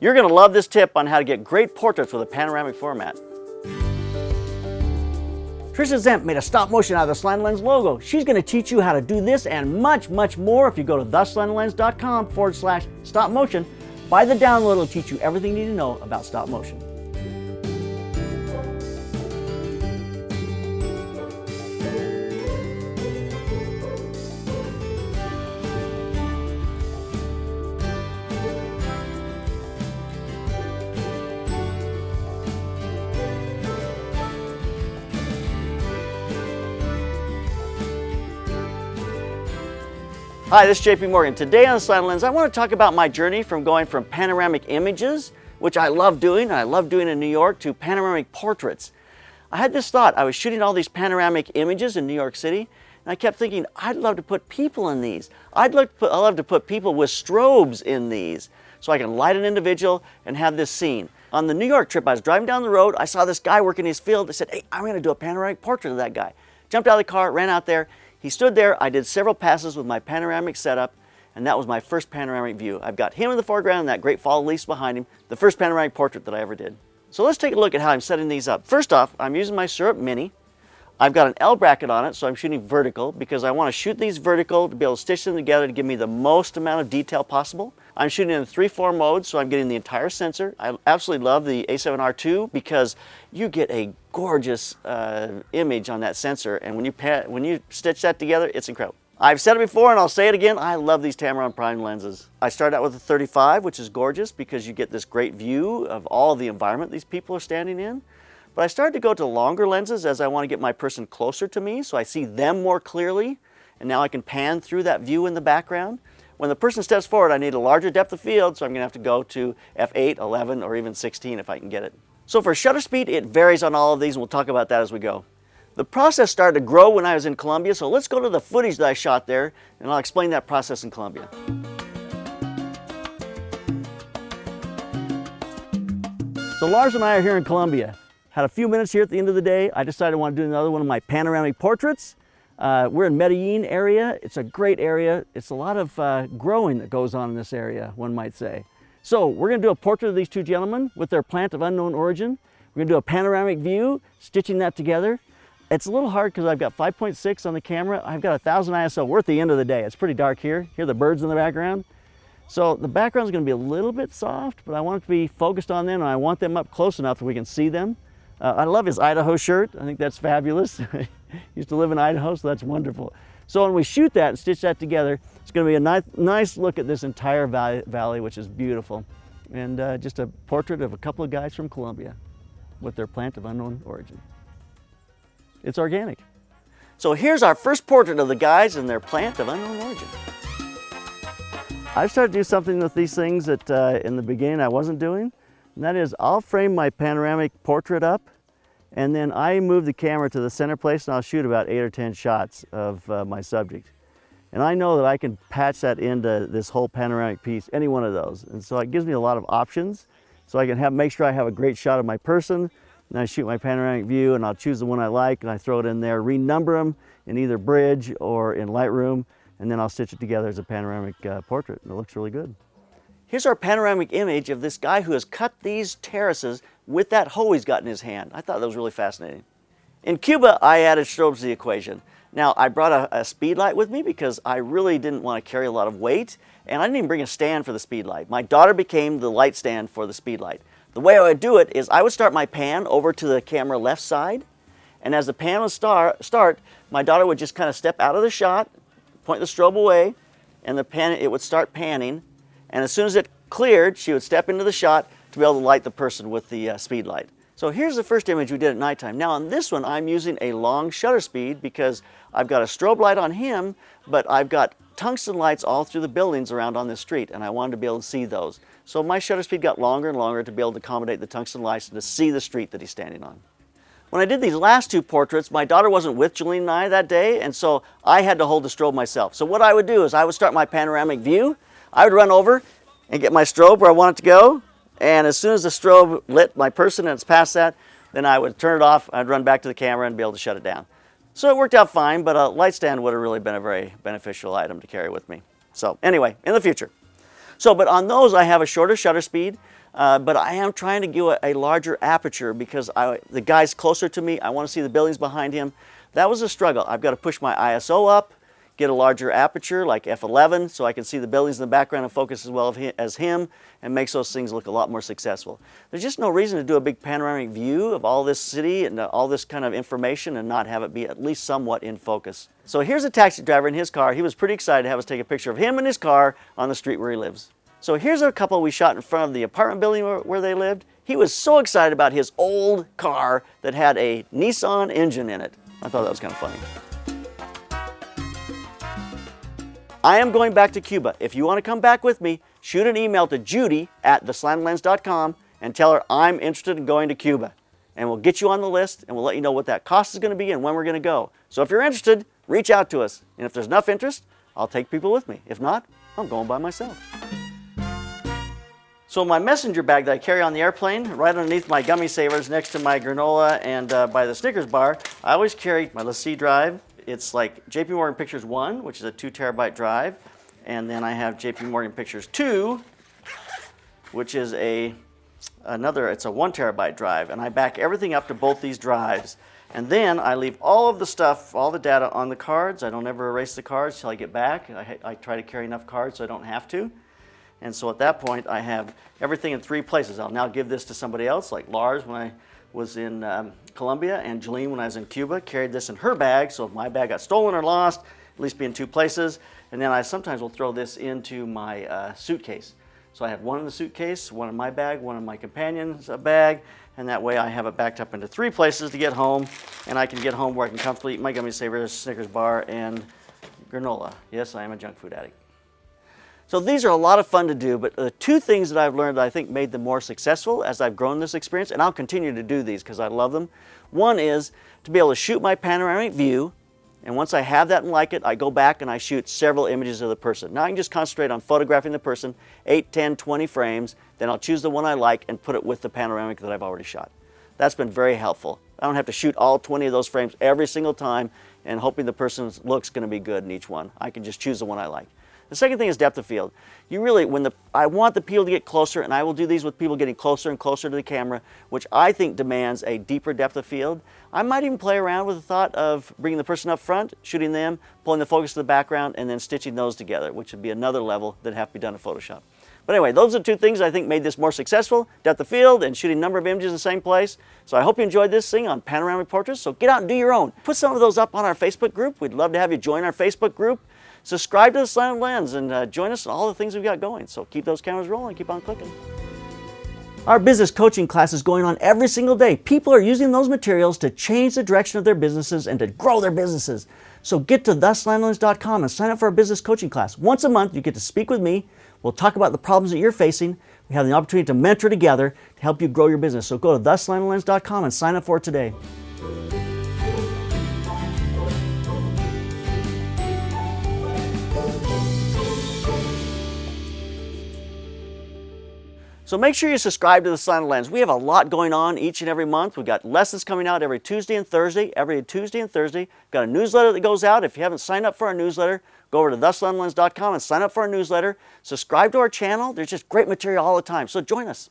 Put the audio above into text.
You're going to love this tip on how to get great portraits with a panoramic format. Trisha Zemp made a stop motion out of the Slanted Lens logo. She's going to teach you how to do this and much, much more if you go to theslanteddlens.com/stop motion. Buy the download, it'll teach you everything you need to know about stop motion. Hi, this is JP Morgan. Today on Slanted Lens, I want to talk about my journey from going from panoramic images, which I love doing, and I love doing in New York, to panoramic portraits. I had this thought. I was shooting all these panoramic images in New York City, and I kept thinking, I'd love to put people in these. I'd love to put people with strobes in these, so I can light an individual and have this scene. On the New York trip, I was driving down the road, I saw this guy working his field. I said, hey, I'm going to do a panoramic portrait of that guy. Jumped out of the car, ran out there. He stood there, I did several passes with my panoramic setup, and that was my first panoramic view. I've got him in the foreground and that great fall leaf behind him, the first panoramic portrait that I ever did. So let's take a look at how I'm setting these up. First off, I'm using my Syrup Mini. I've got an L bracket on it, so I'm shooting vertical because I want to shoot these vertical to be able to stitch them together to give me the most amount of detail possible. I'm shooting in 3:4 mode, so I'm getting the entire sensor. I absolutely love the A7R II because you get a gorgeous image on that sensor, and when you stitch that together, it's incredible. I've said it before and I'll say it again, I love these Tamron prime lenses. I started out with a 35, which is gorgeous because you get this great view of all the environment these people are standing in. But I started to go to longer lenses as I want to get my person closer to me so I see them more clearly, and now I can pan through that view in the background. When the person steps forward, I need a larger depth of field, so I'm going to have to go to f8, 11, or even 16 if I can get it. So for shutter speed, it varies on all of these, and we'll talk about that as we go. The process started to grow when I was in Colombia, so let's go to the footage that I shot there, and I'll explain that process in Colombia. So Lars and I are here in Colombia. Had a few minutes here at the end of the day. I decided I want to do another one of my panoramic portraits. We're in Medellin area. It's a great area. It's a lot of growing that goes on in this area, one might say. So we're going to do a portrait of these two gentlemen with their plant of unknown origin. We're going to do a panoramic view, stitching that together. It's a little hard because I've got 5.6 on the camera. I've got 1000 ISO. We're at the end of the day. It's pretty dark here. Hear the birds in the background. So the background is going to be a little bit soft, but I want it to be focused on them, and I want them up close enough that we can see them. I love his Idaho shirt. I think that's fabulous. Used to live in Idaho, so that's wonderful. So when we shoot that and stitch that together, it's going to be a nice look at this entire valley, which is beautiful. And just a portrait of a couple of guys from Colombia with their plant of unknown origin. It's organic. So here's our first portrait of the guys and their plant of unknown origin. I've started to do something with these things that in the beginning I wasn't doing. And that is, I'll frame my panoramic portrait up, and then I move the camera to the center place, and I'll shoot about 8 or 10 shots of my subject. And I know that I can patch that into this whole panoramic piece, any one of those. And so it gives me a lot of options. So I can make sure I have a great shot of my person, and I shoot my panoramic view, and I'll choose the one I like, and I throw it in there, renumber them in either Bridge or in Lightroom, and then I'll stitch it together as a panoramic portrait, and it looks really good. Here's our panoramic image of this guy who has cut these terraces with that hoe he's got in his hand. I thought that was really fascinating. In Cuba, I added strobes to the equation. Now, I brought a speed light with me because I really didn't want to carry a lot of weight, and I didn't even bring a stand for the speed light. My daughter became the light stand for the speed light. The way I would do it is I would start my pan over to the camera left side, and as the pan would start, my daughter would just kind of step out of the shot, point the strobe away, and it would start panning. And as soon as it cleared, she would step into the shot to be able to light the person with the speed light. So here's the first image we did at nighttime. Now on this one, I'm using a long shutter speed because I've got a strobe light on him, but I've got tungsten lights all through the buildings around on the street, and I wanted to be able to see those. So my shutter speed got longer and longer to be able to accommodate the tungsten lights and to see the street that he's standing on. When I did these last two portraits, my daughter wasn't with Jolene and I that day, and so I had to hold the strobe myself. So what I would do is I would start my panoramic view, I would run over and get my strobe where I want it to go, and as soon as the strobe lit my person and it's past that, then I would turn it off, I'd run back to the camera and be able to shut it down. So it worked out fine, but a light stand would have really been a very beneficial item to carry with me. So anyway, in the future. But on those I have a shorter shutter speed, but I am trying to do a larger aperture because the guy's closer to me. I want to see the buildings behind him. That was a struggle. I've got to push my ISO up, get a larger aperture like f11 so I can see the buildings in the background and focus as well as him, and makes those things look a lot more successful. There's just no reason to do a big panoramic view of all this city and all this kind of information and not have it be at least somewhat in focus. So here's a taxi driver in his car. He was pretty excited to have us take a picture of him and his car on the street where he lives. So here's a couple we shot in front of the apartment building where they lived. He was so excited about his old car that had a Nissan engine in it. I thought that was kind of funny. I am going back to Cuba. If you want to come back with me, shoot an email to judy@theslanteddlens.com and tell her I'm interested in going to Cuba. And we'll get you on the list and we'll let you know what that cost is going to be and when we're going to go. So if you're interested, reach out to us. And if there's enough interest, I'll take people with me. If not, I'm going by myself. So my messenger bag that I carry on the airplane, right underneath my gummy savers next to my granola and by the Snickers bar, I always carry my LaCie drive. It's like JP Morgan Pictures 1, which is a 2 terabyte drive. And then I have JP Morgan Pictures 2, which is it's a 1 terabyte drive. And I back everything up to both these drives. And then I leave all of the stuff, all the data on the cards. I don't ever erase the cards till I get back. I try to carry enough cards so I don't have to. And so at that point, I have everything in 3 places. I'll now give this to somebody else, like Lars when I was in Colombia, and Jeline when I was in Cuba, carried this in her bag, so if my bag got stolen or lost, at least be in 2 places. And then I sometimes will throw this into my suitcase. So I have one in the suitcase, one in my bag, one in my companion's bag, and that way I have it backed up into 3 places to get home, and I can get home where I can comfortably eat my gummy savers, Snickers bar, and granola. Yes, I am a junk food addict. So these are a lot of fun to do, but the 2 things that I've learned that I think made them more successful as I've grown this experience, and I'll continue to do these because I love them. One is to be able to shoot my panoramic view, and once I have that and like it, I go back and I shoot several images of the person. Now I can just concentrate on photographing the person, 8, 10, 20 frames, then I'll choose the one I like and put it with the panoramic that I've already shot. That's been very helpful. I don't have to shoot all 20 of those frames every single time and hoping the person's look's going to be good in each one. I can just choose the one I like. The second thing is depth of field. You really, I want the people to get closer, and I will do these with people getting closer and closer to the camera, which I think demands a deeper depth of field. I might even play around with the thought of bringing the person up front, shooting them, pulling the focus to the background, and then stitching those together, which would be another level that have to be done in Photoshop. But anyway, those are 2 things I think made this more successful, depth of field and shooting a number of images in the same place. So I hope you enjoyed this thing on panoramic portraits, so get out and do your own. Put some of those up on our Facebook group. We'd love to have you join our Facebook group. Subscribe to the Slanted Lens and join us in all the things we've got going. So keep those cameras rolling, keep on clicking. Our business coaching class is going on every single day. People are using those materials to change the direction of their businesses and to grow their businesses. So get to theslanteddlens.com and sign up for our business coaching class. Once a month, you get to speak with me. We'll talk about the problems that you're facing. We have the opportunity to mentor together to help you grow your business. So go to theslanteddlens.com and sign up for it today. So make sure you subscribe to the Slanted Lens. We have a lot going on each and every month. We've got lessons coming out every Tuesday and Thursday. We've got a newsletter that goes out. If you haven't signed up for our newsletter, go over to theslanteddlens.com and sign up for our newsletter. Subscribe to our channel. There's just great material all the time. So join us.